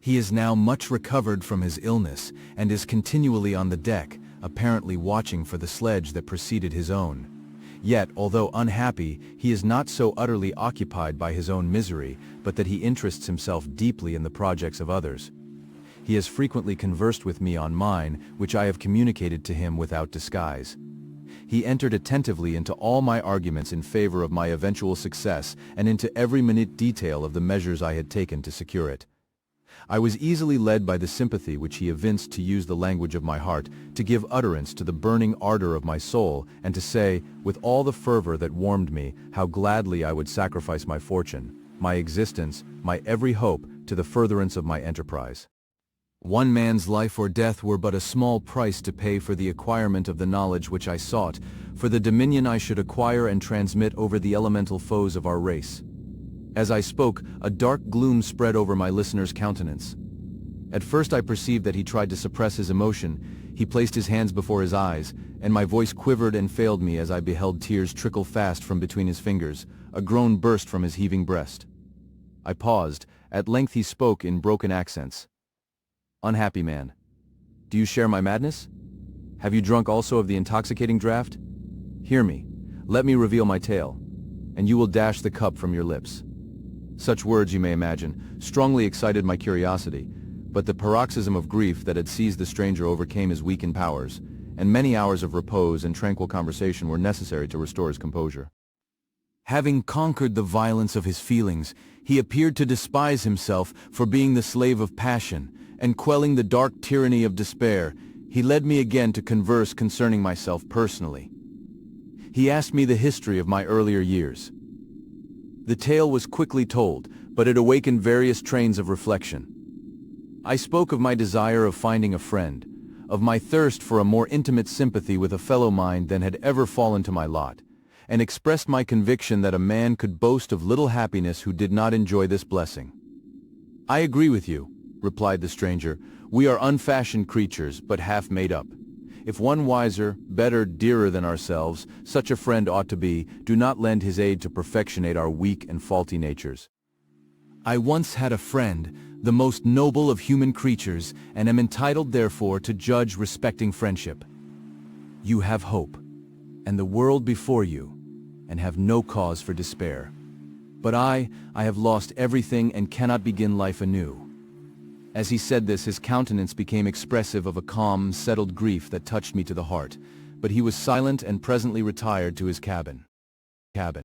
He is now much recovered from his illness and is continually on the deck, apparently watching for the sledge that preceded his own. Yet, although unhappy, he is not so utterly occupied by his own misery, but that he interests himself deeply in the projects of others. He has frequently conversed with me on mine, which I have communicated to him without disguise. He entered attentively into all my arguments in favor of my eventual success and into every minute detail of the measures I had taken to secure it. I was easily led by the sympathy which he evinced to use the language of my heart, to give utterance to the burning ardor of my soul, and to say, with all the fervor that warmed me, how gladly I would sacrifice my fortune, my existence, my every hope, to the furtherance of my enterprise. One man's life or death were but a small price to pay for the acquirement of the knowledge which I sought, for the dominion I should acquire and transmit over the elemental foes of our race. As I spoke, a dark gloom spread over my listener's countenance. At first I perceived that he tried to suppress his emotion. He placed his hands before his eyes, and my voice quivered and failed me as I beheld tears trickle fast from between his fingers. A groan burst from his heaving breast. I paused. At length he spoke in broken accents. "Unhappy man, do you share my madness? Have you drunk also of the intoxicating draught? Hear me, let me reveal my tale, and you will dash the cup from your lips." Such words, you may imagine, strongly excited my curiosity, but the paroxysm of grief that had seized the stranger overcame his weakened powers, and many hours of repose and tranquil conversation were necessary to restore his composure. Having conquered the violence of his feelings, he appeared to despise himself for being the slave of passion, and quelling the dark tyranny of despair, he led me again to converse concerning myself personally. He asked me the history of my earlier years. The tale was quickly told, but it awakened various trains of reflection. I spoke of my desire of finding a friend, of my thirst for a more intimate sympathy with a fellow mind than had ever fallen to my lot, and expressed my conviction that a man could boast of little happiness who did not enjoy this blessing. "I agree with you," replied the stranger. "We are unfashioned creatures, but half made up. If one wiser, better, dearer than ourselves, such a friend ought to be, do not lend his aid to perfectionate our weak and faulty natures. I once had a friend, the most noble of human creatures, and am entitled therefore to judge respecting friendship. You have hope, and the world before you, and have no cause for despair. But I have lost everything and cannot begin life anew." As he said this, his countenance became expressive of a calm, settled grief that touched me to the heart, but he was silent and presently retired to his cabin.